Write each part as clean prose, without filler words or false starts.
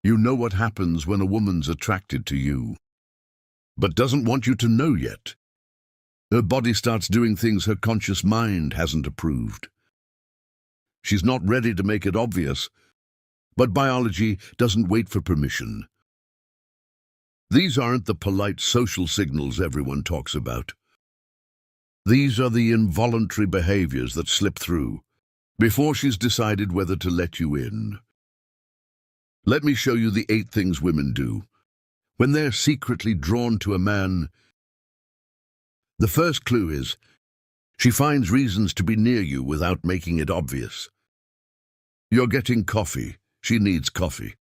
You know what happens when a woman's attracted to you, but doesn't want you to know yet. Her body starts doing things her conscious mind hasn't approved. She's not ready to make it obvious, but biology doesn't wait for permission. These aren't the polite social signals everyone talks about. These are the involuntary behaviors that slip through before she's decided whether to let you in. Let me show you the 8 things women do when they're secretly drawn to a man. The first clue is she finds reasons to be near you without making it obvious. You're getting coffee. She needs coffee.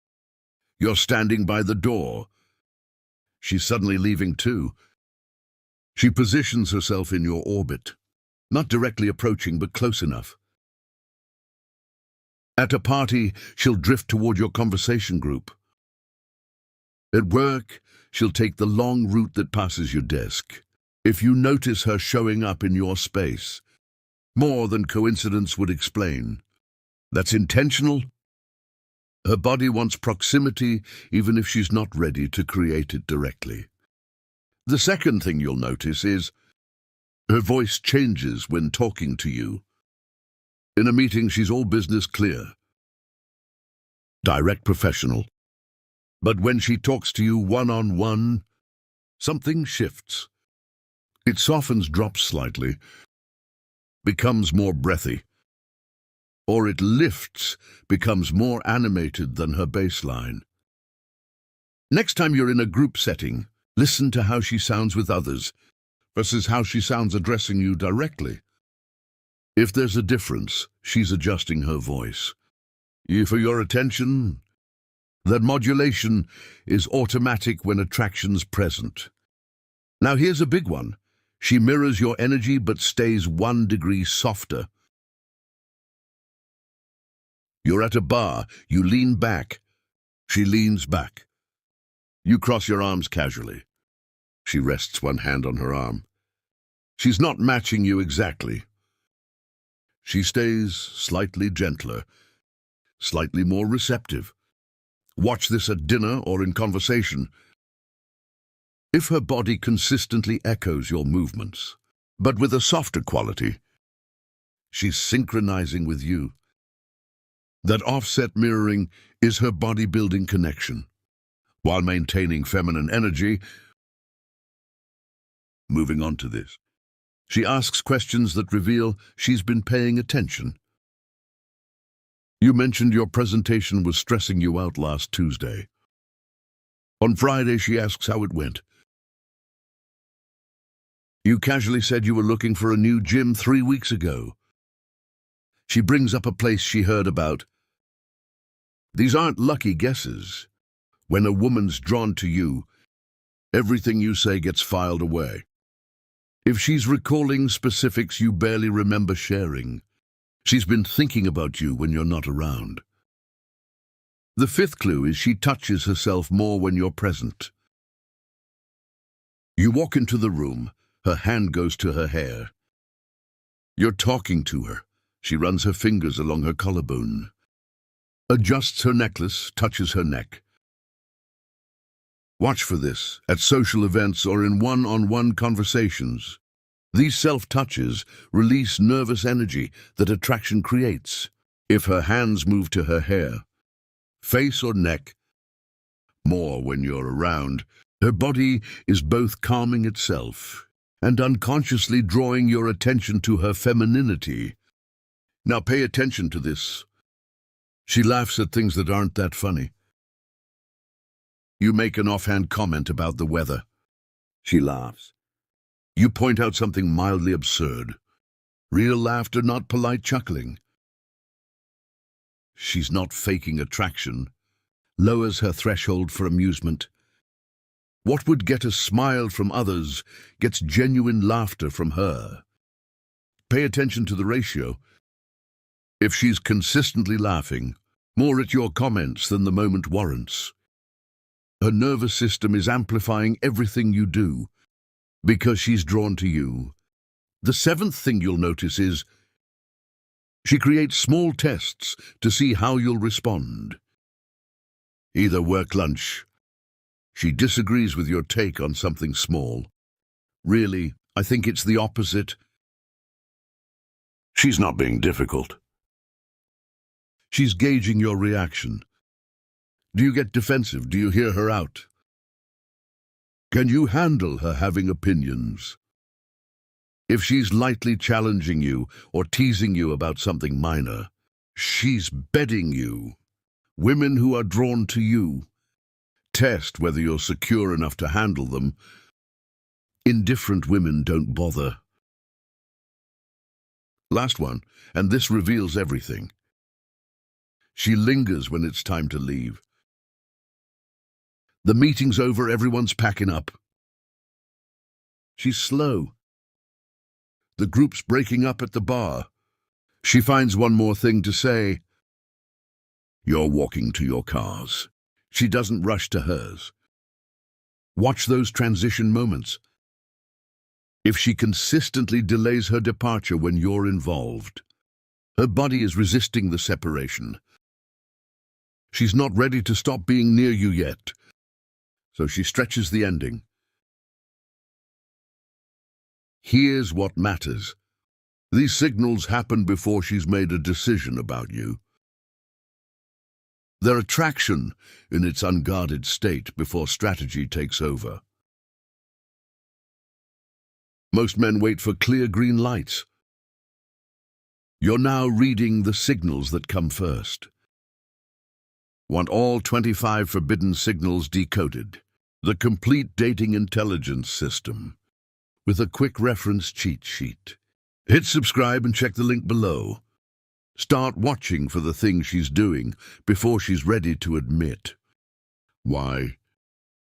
You're standing by the door. She's suddenly leaving too. She positions herself in your orbit, not directly approaching but close enough. At a party, she'll drift toward your conversation group. At work, she'll take the long route that passes your desk. If you notice her showing up in your space, more than coincidence would explain, that's intentional. Her body wants proximity even if she's not ready to create it directly. The second thing you'll notice is her voice changes when talking to you. In a meeting, she's all business clear, direct, professional. But when she talks to you one-on-one, something shifts. It softens, drops slightly, becomes more breathy. Or it lifts, becomes more animated than her baseline. Next time you're in a group setting, listen to how she sounds with others versus how she sounds addressing you directly. If there's a difference, she's adjusting her voice. For your attention, that modulation is automatic when attraction's present. Now here's a big one. She mirrors your energy but stays 1 degree softer. You're at a bar, you lean back. She leans back. You cross your arms casually. She rests one hand on her arm. She's not matching you exactly. She stays slightly gentler, slightly more receptive. Watch this at dinner or in conversation. If her body consistently echoes your movements, but with a softer quality, she's synchronizing with you. That offset mirroring is her body-building connection, while maintaining feminine energy. Moving on to this. She asks questions that reveal she's been paying attention. You mentioned your presentation was stressing you out last Tuesday. On Friday, she asks how it went. You casually said you were looking for a new gym 3 weeks ago. She brings up a place she heard about. These aren't lucky guesses. When a woman's drawn to you, everything you say gets filed away. If she's recalling specifics you barely remember sharing, she's been thinking about you when you're not around. The 5th clue is she touches herself more when you're present. You walk into the room, her hand goes to her hair. You're talking to her. She runs her fingers along her collarbone, adjusts her necklace, touches her neck. Watch for this at social events or in one-on-one conversations. These self-touches release nervous energy that attraction creates. If her hands move to her hair, face or neck, more when you're around, her body is both calming itself and unconsciously drawing your attention to her femininity. Now pay attention to this. She laughs at things that aren't that funny. You make an offhand comment about the weather. She laughs. You point out something mildly absurd. Real laughter, not polite chuckling. She's not faking attraction. Lowers her threshold for amusement. What would get a smile from others gets genuine laughter from her. Pay attention to the ratio. If she's consistently laughing, more at your comments than the moment warrants, her nervous system is amplifying everything you do because she's drawn to you. The 7th thing you'll notice is she creates small tests to see how you'll respond. Either work lunch. She disagrees with your take on something small. Really, I think it's the opposite. She's not being difficult. She's gauging your reaction. Do you get defensive? Do you hear her out? Can you handle her having opinions? If she's lightly challenging you or teasing you about something minor, she's bedding you. Women who are drawn to you. Test whether you're secure enough to handle them. Indifferent women don't bother. Last one, and this reveals everything. She lingers when it's time to leave. The meeting's over, everyone's packing up. She's slow. The group's breaking up at the bar. She finds one more thing to say. You're walking to your cars. She doesn't rush to hers. Watch those transition moments. If she consistently delays her departure when you're involved, her body is resisting the separation. She's not ready to stop being near you yet, so she stretches the ending. Here's what matters. These signals happen before she's made a decision about you. They're attraction in its unguarded state before strategy takes over. Most men wait for clear green lights. You're now reading the signals that come first. Want all 25 forbidden signals decoded. The complete dating intelligence system, with a quick reference cheat sheet. Hit subscribe and check the link below. Start watching for the things she's doing before she's ready to admit. Why?